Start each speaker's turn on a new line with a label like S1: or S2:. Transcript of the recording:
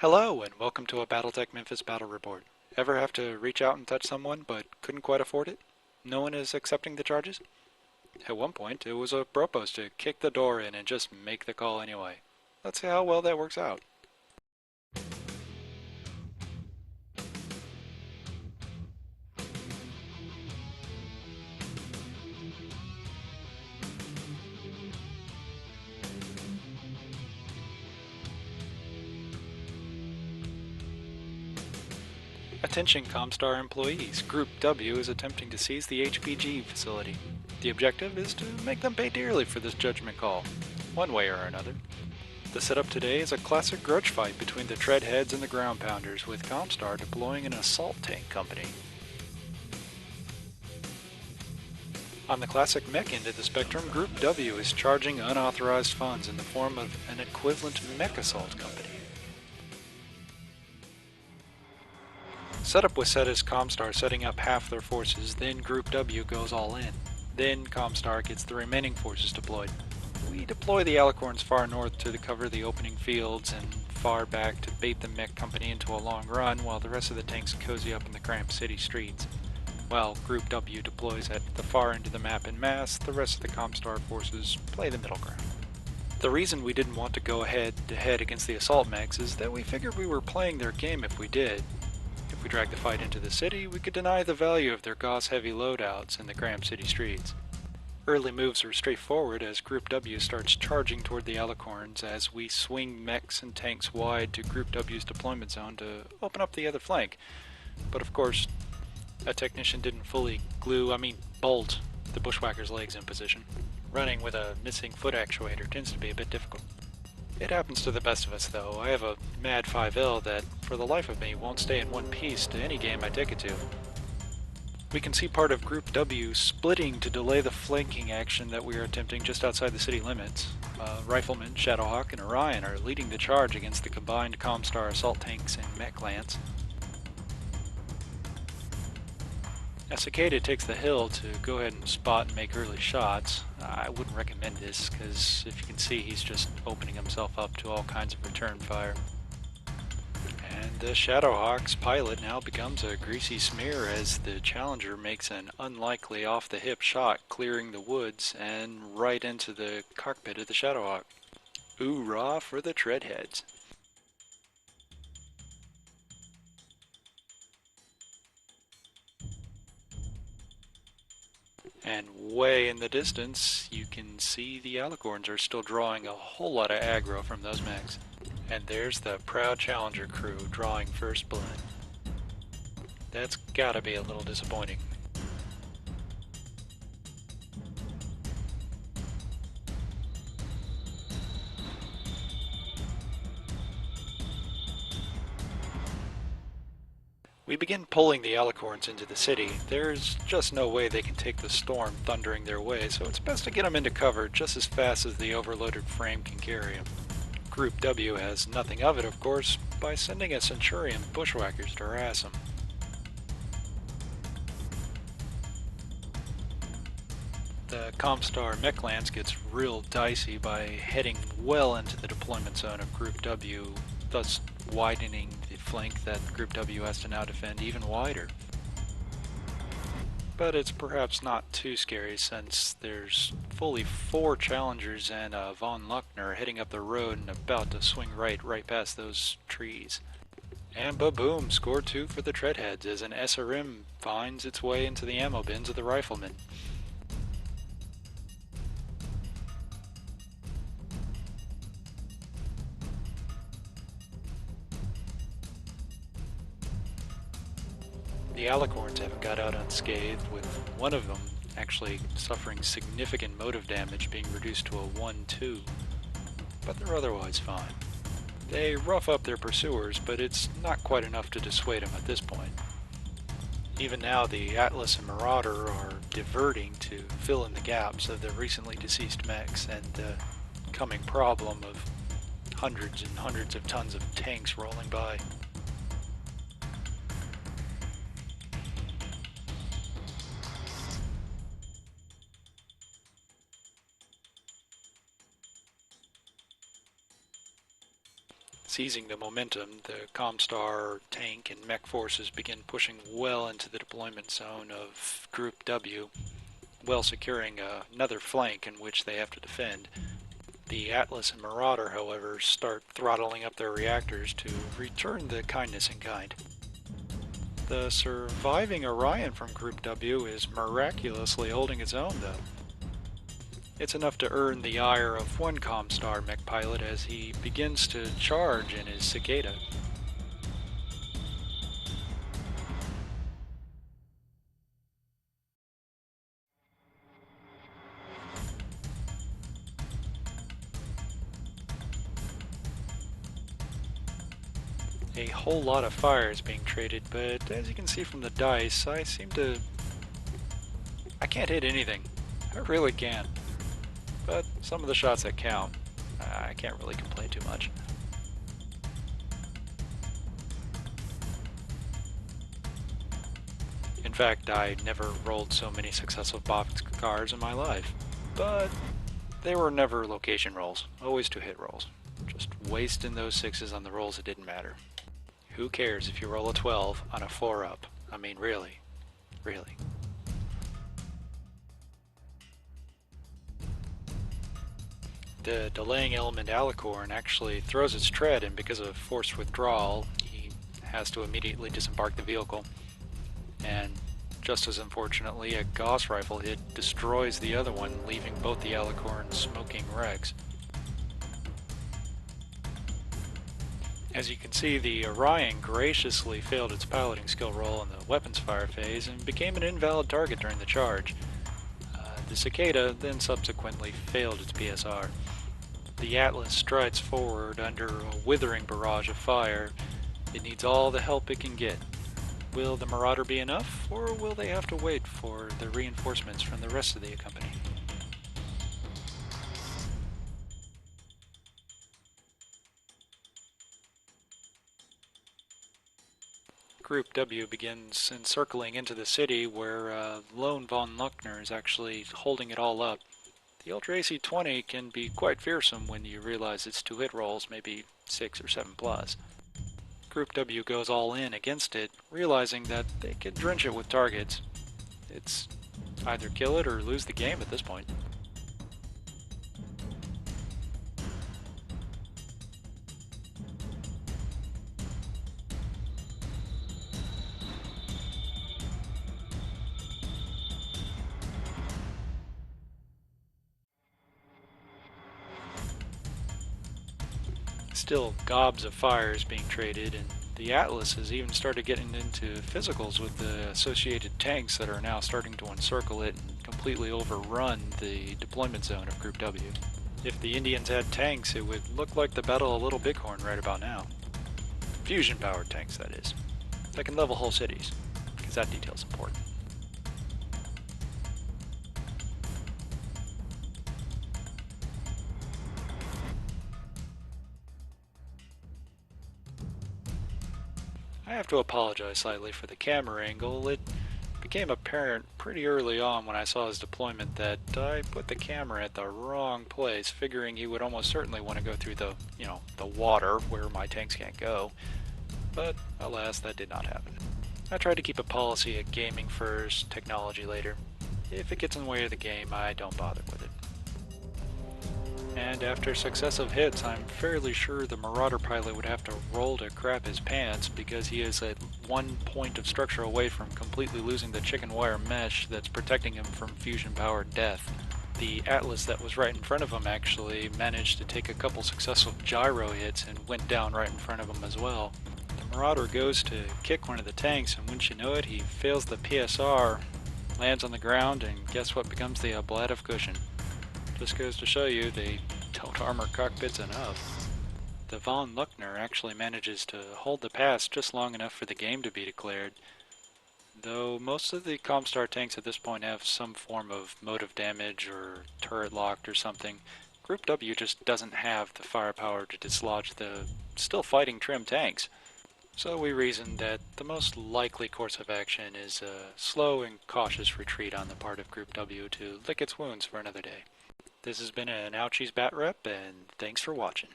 S1: Hello, and welcome to a Battletech Memphis Battle Report. Ever have to reach out and touch someone but couldn't quite afford it? No one is accepting the charges? At one point, it was a propose to kick the door in and just make the call anyway. Let's see how well that works out. Attention Comstar employees, Group W is attempting to seize the HPG facility. The objective is to make them pay dearly for this judgment call, one way or another. The setup today is a classic grudge fight between the Treadheads and the Ground Pounders, with Comstar deploying an assault tank company. On the classic mech end of the spectrum, Group W is charging unauthorized funds in the form of an equivalent mech assault company. Setup was set as Comstar setting up half their forces, then Group W goes all in. Then Comstar gets the remaining forces deployed. We deploy the Alicorns far north to cover the opening fields and far back to bait the mech company into a long run while the rest of the tanks cozy up in the cramped city streets. While Group W deploys at the far end of the map in mass, the rest of the Comstar forces play the middle ground. The reason we didn't want to go head-to-head against the assault mechs is that we figured we were playing their game if we did. If we dragged the fight into the city, we could deny the value of their Gauss-heavy loadouts in the cramped city streets. Early moves are straightforward as Group W starts charging toward the Alicorns as we swing mechs and tanks wide to Group W's deployment zone to open up the other flank. But of course, a technician didn't fully bolt the bushwhacker's legs in position. Running with a missing foot actuator tends to be a bit difficult. It happens to the best of us though. I have a Mad 5L that, for the life of me, won't stay in one piece to any game I take it to. We can see part of Group W splitting to delay the flanking action that we are attempting just outside the city limits. Riflemen, Shadowhawk, and Orion are leading the charge against the combined Comstar assault tanks and mech lance. As Cicada takes the hill to go ahead and spot and make early shots. I wouldn't recommend this, because if you can see, he's just opening himself up to all kinds of return fire. And the Shadowhawk's pilot now becomes a greasy smear as the Challenger makes an unlikely off-the-hip shot, clearing the woods and right into the cockpit of the Shadowhawk. Hoorah for the Treadheads. And way in the distance, you can see the Alicorns are still drawing a whole lot of aggro from those mechs. And there's the proud Challenger crew drawing first blood. That's gotta be a little disappointing. We begin pulling the Alicorns into the city. There's just no way they can take the storm thundering their way, so it's best to get them into cover just as fast as the overloaded frame can carry them. Group W has nothing of it, of course, by sending a Centurion bushwhackers to harass them. The Comstar mech lance gets real dicey by heading well into the deployment zone of Group W, thus widening the flank that Group W has to now defend even wider. But it's perhaps not too scary since there's fully 4 Challengers and a Von Luckner heading up the road and about to swing right past those trees. And ba-boom, score 2 for the Treadheads as an SRM finds its way into the ammo bins of the Riflemen. The Alicorns haven't got out unscathed, with one of them actually suffering significant motive damage, being reduced to a 1-2, but they're otherwise fine. They rough up their pursuers, but it's not quite enough to dissuade them at this point. Even now, the Atlas and Marauder are diverting to fill in the gaps of the recently deceased mechs and the coming problem of hundreds and hundreds of tons of tanks rolling by. Seizing the momentum, the Comstar tank and mech forces begin pushing well into the deployment zone of Group W, well securing another flank in which they have to defend. The Atlas and Marauder, however, start throttling up their reactors to return the kindness in kind. The surviving Orion from Group W is miraculously holding its own, though. It's enough to earn the ire of one Comstar mech pilot as he begins to charge in his Cicada. A whole lot of fire is being traded, but as you can see from the dice, I can't hit anything. I really can't. But some of the shots that count, I can't really complain too much. In fact, I never rolled so many successful boxcars in my life. But they were never location rolls, always 2-hit rolls. Just wasting those 6s on the rolls that didn't matter. Who cares if you roll a 12 on a 4-up? I mean, really. Really. The delaying element Alicorn actually throws its tread, and because of forced withdrawal, he has to immediately disembark the vehicle. And just as unfortunately, a Gauss rifle hit destroys the other one, leaving both the Alicorns smoking wrecks. As you can see, the Orion graciously failed its piloting skill roll in the weapons fire phase and became an invalid target during the charge. The Cicada then subsequently failed its PSR. The Atlas strides forward under a withering barrage of fire. It needs all the help it can get. Will the Marauder be enough, or will they have to wait for the reinforcements from the rest of the company? Group W begins encircling into the city where lone von Luckner is actually holding it all up. The Ultra AC-20 can be quite fearsome when you realize its 2-hit rolls may be 6 or 7 plus. Group W goes all in against it, realizing that they can drench it with targets. It's either kill it or lose the game at this point. Still, gobs of fire is being traded, and the Atlas has even started getting into physicals with the associated tanks that are now starting to encircle it and completely overrun the deployment zone of Group W. If the Indians had tanks, it would look like the Battle of Little Bighorn right about now. Fusion-powered tanks, that is. That can level whole cities, because that detail's important. I have to apologize slightly for the camera angle. It became apparent pretty early on when I saw his deployment that I put the camera at the wrong place, figuring he would almost certainly want to go through the water where my tanks can't go. But alas, that did not happen. I tried to keep a policy of gaming first, technology later. If it gets in the way of the game, I don't bother with it. And after successive hits, I'm fairly sure the Marauder pilot would have to roll to crap his pants because he is at one point of structure away from completely losing the chicken wire mesh that's protecting him from fusion-powered death. The Atlas that was right in front of him actually managed to take a couple successful gyro hits and went down right in front of him as well. The Marauder goes to kick one of the tanks, and wouldn't you know it, he fails the PSR, lands on the ground, and guess what becomes the ablative cushion? Just goes to show you they don't armor cockpits enough. The von Luckner actually manages to hold the pass just long enough for the game to be declared, though most of the Comstar tanks at this point have some form of motive damage or turret locked or something. Group W just doesn't have the firepower to dislodge the still fighting trim tanks. So we reasoned that the most likely course of action is a slow and cautious retreat on the part of Group W to lick its wounds for another day. This has been an Ouchies Batrep, and thanks for watching.